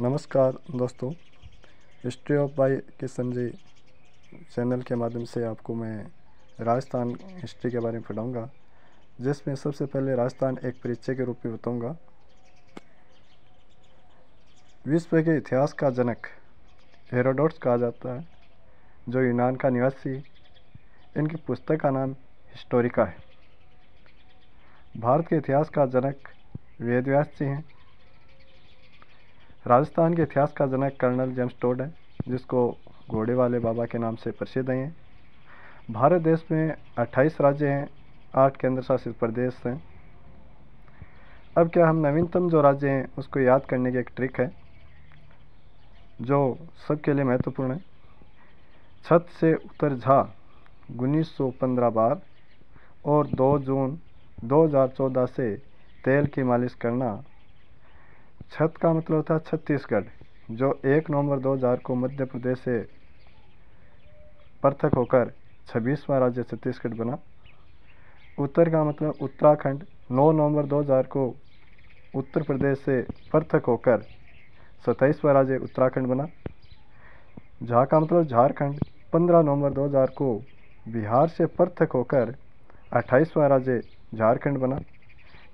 नमस्कार दोस्तों, history of Bai Kishan ji channel के माध्यम से आपको मैं राजस्थान हिस्ट्री के बारे में पढ़ाऊँगा, जिसमें सबसे पहले राजस्थान एक परिचय के रूप में बताऊँगा। विश्व के इतिहास का जनक हेरोडोटस कहा जाता है, जो यूनान का निवासी। इनकी पुस्तक का नाम हिस्टोरिका है। भारत के इतिहास का जनक वेदव्यास जी हैं। राजस्थान के इतिहास का जनक कर्नल जेम्स टोड है, जिसको घोड़े वाले बाबा के नाम से प्रसिद्ध हैं। भारत देश में 28 राज्य हैं, 8 केंद्र शासित प्रदेश हैं। अब क्या हम नवीनतम जो राज्य हैं उसको याद करने की एक ट्रिक है, जो सबके लिए महत्वपूर्ण है। छत से उतर झा 1915 बार और 2 जून 2014 से तेल की मालिश करना। छत का मतलब था छत्तीसगढ़, जो 1 नवंबर 2000 को मध्य प्रदेश से पृथक होकर 26वां राज्य छत्तीसगढ़ बना। उत्तर का मतलब उत्तराखंड, 9 नवंबर 2000 को उत्तर प्रदेश से पृथक होकर 27वां राज्य उत्तराखंड बना। झा का मतलब झारखंड, 15 नवंबर 2000 को बिहार से पृथक होकर 28वां राज्य झारखंड बना।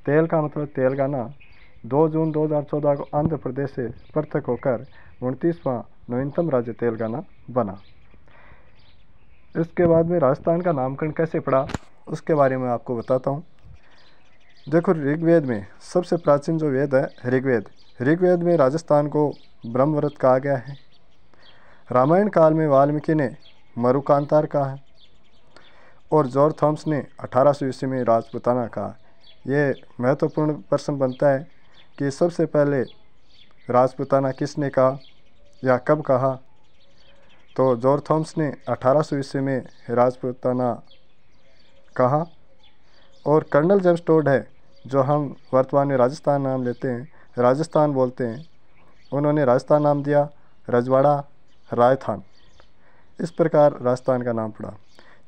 तेल का मतलब तेलंगाना, 2 जून 2014 को आंध्र प्रदेश से पृथक होकर 29वां नवीनतम राज्य तेलंगाना बना। इसके बाद में राजस्थान का नामकरण कैसे पड़ा उसके बारे में आपको बताता हूँ। देखो, ऋग्वेद में सबसे प्राचीन जो वेद है ऋग्वेद में राजस्थान को ब्रह्मवृत कहा गया है। रामायण काल में वाल्मीकि ने मरुकांतार कहा है और जॉर्ज थॉमस ने 1800 ईस्वी में राजपूताना कहा। ये महत्वपूर्ण प्रश्न बनता है कि सबसे पहले राजपूताना किसने कहा या कब कहा। तो जॉर्ज थॉमस ने 1800 ईस्वी में राजपूताना कहा। और कर्नल जेम्स टोड है, जो हम वर्तमान में राजस्थान नाम लेते हैं, राजस्थान बोलते हैं, उन्होंने राजस्थान नाम दिया रजवाड़ा रायथान। इस प्रकार राजस्थान का नाम पड़ा।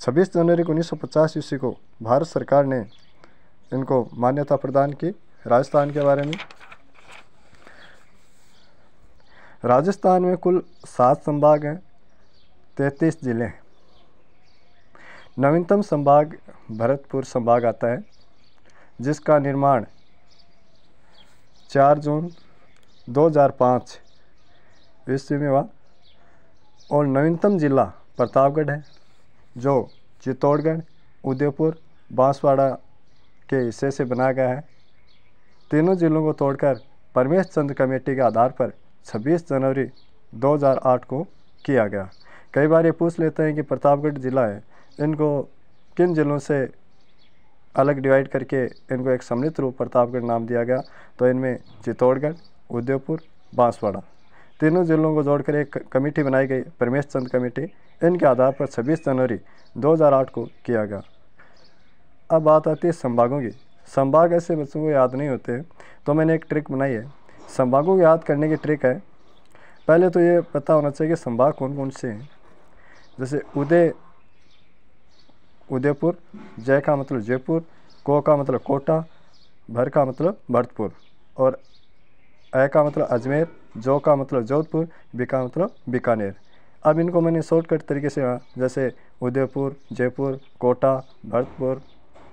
26 जनवरी 1950 ईस्वी को भारत सरकार ने इनको मान्यता प्रदान की राजस्थान के बारे में। राजस्थान में कुल 7 संभाग हैं, 33 जिले हैं। नवीनतम संभाग भरतपुर संभाग आता है, जिसका निर्माण 4 जून 2005 ईस्वी में हुआ। और नवीनतम जिला प्रतापगढ़ है, जो चित्तौड़गढ़, उदयपुर, बांसवाड़ा के हिस्से से बनाया गया है। तीनों जिलों को तोड़कर परमेश चंद कमेटी के आधार पर 26 जनवरी 2008 को किया गया। कई बार ये पूछ लेते हैं कि प्रतापगढ़ जिला है, इनको किन जिलों से अलग डिवाइड करके इनको एक सम्मिलित रूप प्रतापगढ़ नाम दिया गया। तो इनमें चित्तौड़गढ़, उदयपुर, बांसवाड़ा, तीनों जिलों को जोड़कर एक कमेटी बनाई गई, परमेश चंद कमेटी। इनके आधार पर 26 जनवरी 2008 को किया गया। अब बात आती है संभागों की। संभाग ऐसे बच्चों को याद नहीं होते, तो मैंने एक ट्रिक बनाई है। संभागों को याद करने की ट्रिक है, पहले तो ये पता होना चाहिए कि संभाग कौन कौन से हैं। जैसे उदयपुर, जय का मतलब जयपुर, को का मतलब कोटा, भर का मतलब भरतपुर, और अ का मतलब अजमेर, जो का मतलब जोधपुर, बी का मतलब बीकानेर। अब इनको मैंने शॉर्टकट तरीके से, जैसे उदयपुर, जयपुर, कोटा, भरतपुर,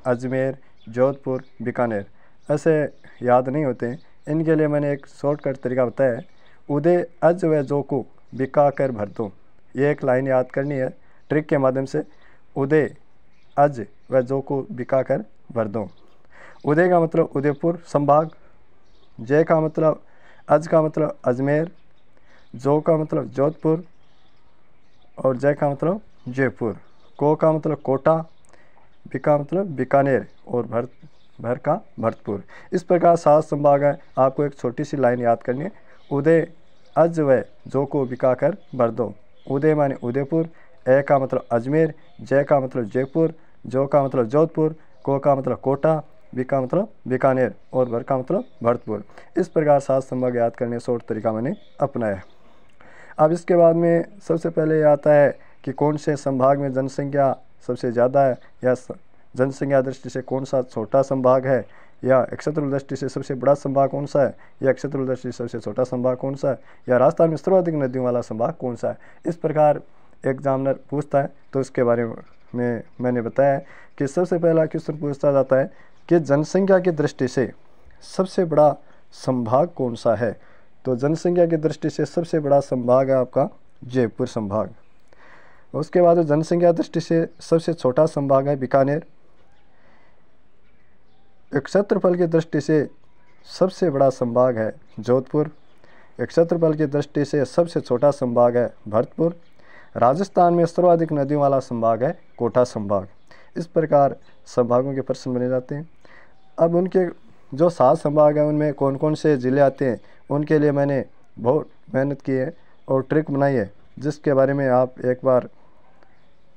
अजमेर, जोधपुर, बीकानेर, ऐसे याद नहीं होते हैं। इनके लिए मैंने एक शॉर्टकट तरीका बताया है, उदय अज व जो को बिका कर भर दो। ये एक लाइन याद करनी है ट्रिक के माध्यम से, उदय अज व जो को बिका कर भर दो। उदय का मतलब उदयपुर संभाग, जय का मतलब अज का मतलब अजमेर, जो का मतलब जोधपुर और जय का मतलब जयपुर, को का मतलब कोटा, बी का मतलब बीकानेर और भर का भरतपुर। इस प्रकार 7 संभाग है। आपको एक छोटी सी लाइन याद करनी है, उदय अज व जो को बिका कर भर दो। उदय माने उदयपुर, ए का मतलब अजमेर, जय का मतलब जयपुर, जो का मतलब जोधपुर, को का मतलब कोटा, बी का मतलब बीकानेर और भर का मतलब भरतपुर। इस प्रकार 7 संभाग याद करने शॉर्ट तरीका मैंने अपनाया। अब इसके बाद में सबसे पहले आता है कि कौन से संभाग में जनसंख्या सबसे ज़्यादा है, या जनसंख्या दृष्टि से कौन सा छोटा संभाग है, या नक्षत्र दृष्टि से सबसे बड़ा संभाग कौन सा है, या नक्षत्र दृष्टि से सबसे छोटा संभाग कौन सा है, या राजस्थान में सर्वाधिक नदियों वाला संभाग कौन सा है। इस प्रकार एग्जामिनर पूछता है तो इसके बारे में मैंने बताया कि सबसे पहला क्वेश्चन पूछता जाता है कि जनसंख्या की दृष्टि से सबसे बड़ा संभाग कौन सा है। तो जनसंख्या की दृष्टि से सबसे बड़ा संभाग है आपका जयपुर संभाग। उसके बाद जनसंख्या दृष्टि से सबसे छोटा संभाग है बीकानेर। क्षेत्रफल की दृष्टि से सबसे बड़ा संभाग है जोधपुर। क्षेत्रफल की दृष्टि से सबसे छोटा संभाग है भरतपुर। राजस्थान में सर्वाधिक नदियों वाला संभाग है कोटा संभाग। इस प्रकार संभागों के प्रश्न बने जाते हैं। अब उनके जो 7 संभाग हैं उनमें कौन कौन से ज़िले आते हैं उनके लिए मैंने बहुत मेहनत की है और ट्रिक बनाई है, जिसके बारे में आप एक बार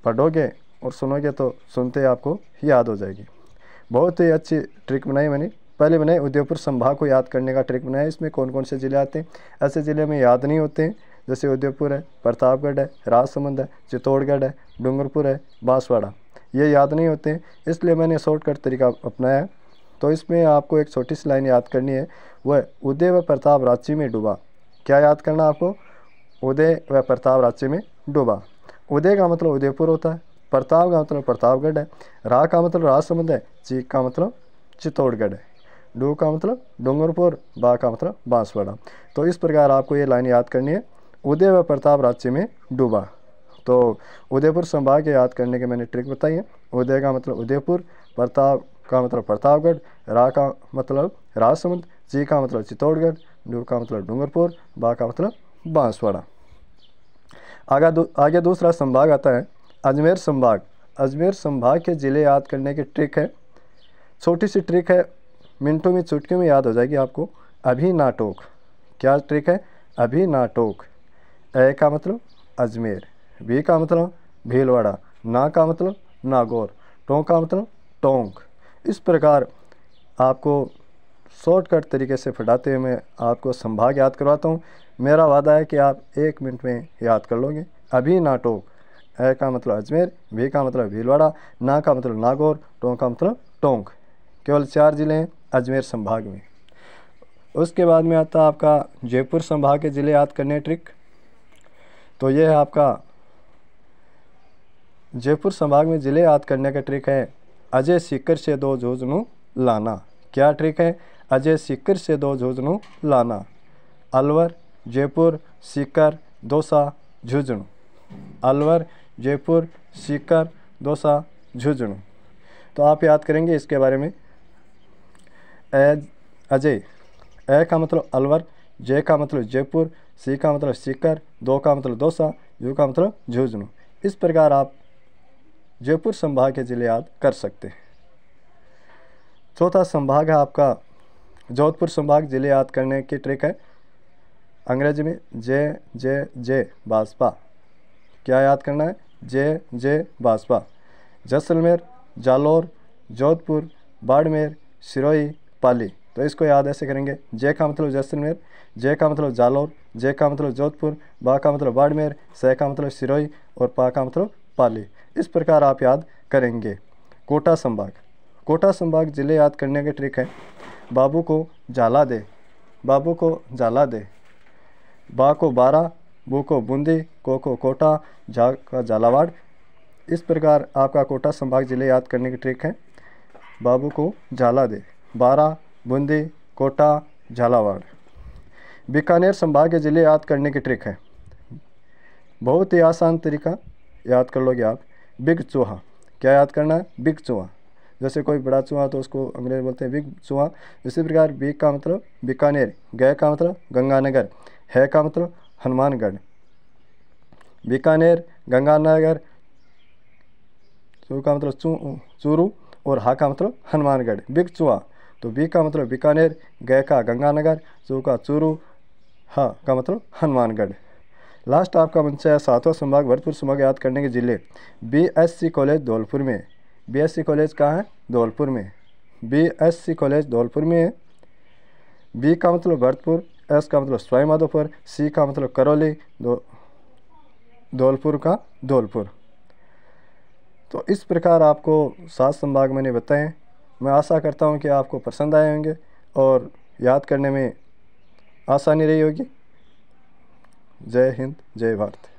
पढ़ोगे और सुनोगे तो सुनते आपको याद हो जाएगी। बहुत ही अच्छी ट्रिक बनाई मैंने। पहले मैंने उदयपुर संभाग को याद करने का ट्रिक बनाया। इसमें कौन कौन से ज़िले आते हैं, ऐसे ज़िले में याद नहीं होते हैं, जैसे उदयपुर है, प्रतापगढ़ है, राजसमंद है, चित्तौड़गढ़ है, डूंगरपुर है, बांसवाड़ा, ये याद नहीं होते हैं। इसलिए मैंने शॉर्टकट तरीका अपनाया। तो इसमें आपको एक छोटी सी लाइन याद करनी है, वह उदय व प्रताप रांची में डूबा। क्या याद करना आपको, उदय व प्रताप रांची में डूबा। उदय का मतलब उदयपुर होता है, प्रताप का मतलब प्रतापगढ़ है, रा का मतलब राजसमंद है, ची का मतलब चित्तौड़गढ़ है, डू का मतलब डूंगरपुर, बा का मतलब बांसवाड़ा। तो इस प्रकार आपको ये लाइन याद करनी है, उदय व प्रताप रांची में डूबा। तो उदयपुर संभाग के याद करने के मैंने ट्रिक बताई है। उदय का मतलब उदयपुर, प्रताप का मतलब प्रतापगढ़, रा का मतलब राजसमंद, ची का मतलब चित्तौड़गढ़, डू का मतलब डूंगरपुर, बा का मतलब बांसवाड़ा। आगे दूसरा संभाग आता है अजमेर संभाग। अजमेर संभाग के ज़िले याद करने की ट्रिक है, छोटी सी ट्रिक है, मिनटों में चुटकियों में याद हो जाएगी आपको। अभी ना टोक। क्या ट्रिक है, अभी ना टोक। ए का मतलब अजमेर, बी का मतलब भीलवाड़ा, ना का मतलब नागौर, टोंक का मतलब टोंक। इस प्रकार आपको शॉर्टकट तरीके से पढ़ाते हुए मैं आपको संभाग याद करवाता हूँ। मेरा वादा है कि आप 1 मिनट में याद कर लोगे। अभी ना टोक। ए का मतलब अजमेर, बी का मतलब भीलवाड़ा, ना का मतलब नागौर, टोंक का मतलब टोंक। केवल 4 ज़िले हैं अजमेर संभाग में। उसके बाद में आता है आपका जयपुर संभाग के ज़िले याद करने ट्रिक। तो ये है आपका जयपुर संभाग में ज़िले याद करने का ट्रिक है, अजय सीकर से 2 झुंझुनू लाना। क्या ट्रिक है, अजय सीकर से 2 झुंझुनू लाना। अलवर, जयपुर, सीकर, दौसा, झुंझुनू। अलवर, जयपुर, सीकर, दौसा, झुंझुनू। तो आप याद करेंगे इसके बारे में। अजय, ए का मतलब अलवर, जे का मतलब जयपुर, सी का मतलब सीकर, दो का मतलब दौसा, झु का मतलब झुंझुनू। इस प्रकार आप जयपुर संभाग के ज़िले याद कर सकते हैं। चौथा संभाग है आपका जोधपुर संभाग। ज़िले याद करने की ट्रिक है, अंग्रेजी में जे जे जे बाजपा। क्या याद करना है, जे जे बाजपा। जैसलमेर, जालौर, जोधपुर, बाड़मेर, सिरोही, पाली। तो इसको याद ऐसे करेंगे, जे का मतलब जैसलमेर, जे का मतलब जालौर, जे का मतलब जोधपुर, बा का मतलब बाड़मेर, से का मतलब सिरोही और पा का मतलब पाली। इस प्रकार आप याद करेंगे। कोटा संभाग। कोटा संभाग ज़िले याद करने की ट्रिक है, बाबू को झाला दे, बाबू को झाला दे। बा को बारा, बू को बूंदी, को कोटा, झा का झालावाड़। इस प्रकार आपका कोटा संभाग ज़िले याद करने की ट्रिक है, बाबू को झाला दे, बारा, बूंदी, कोटा, झालावाड़। बीकानेर संभाग के ज़िले याद करने की ट्रिक है, बहुत ही आसान तरीका, याद कर लोगे आप। बिग चूहा। क्या याद करना है, बिग चूहा। जैसे कोई बड़ा चूहा तो उसको अंग्रेजी बोलते हैं बिग चूहा। इसी प्रकार बीग का मतलब बीकानेर, गए का मतलब गंगानगर, है का मतलब हनुमानगढ़। बीकानेर, गंगानगर, चू का मतलब चूरू और हा का मतलब हनुमानगढ़। बिग चूहा। तो बी का मतलब बीकानेर, गए का गंगानगर, चू का चूरू, हा का मतलब हनुमानगढ़। लास्ट आपका बच्चा है 7वां संभाग भरतपुर संभाग याद करने के ज़िले। BSc कॉलेज धौलपुर में। BSc कॉलेज कहाँ है, धौलपुर में। BSc कॉलेज धौलपुर में है। बी का मतलब भरतपुर, एस का मतलब सवाई माधोपुर, सी का मतलब करौली, धौलपुर का धौलपुर। तो इस प्रकार आपको 7 संभाग मैंने बताए। मैं आशा करता हूँ कि आपको पसंद आए होंगे और याद करने में आसानी रही होगी। जय हिंद, जय भारत।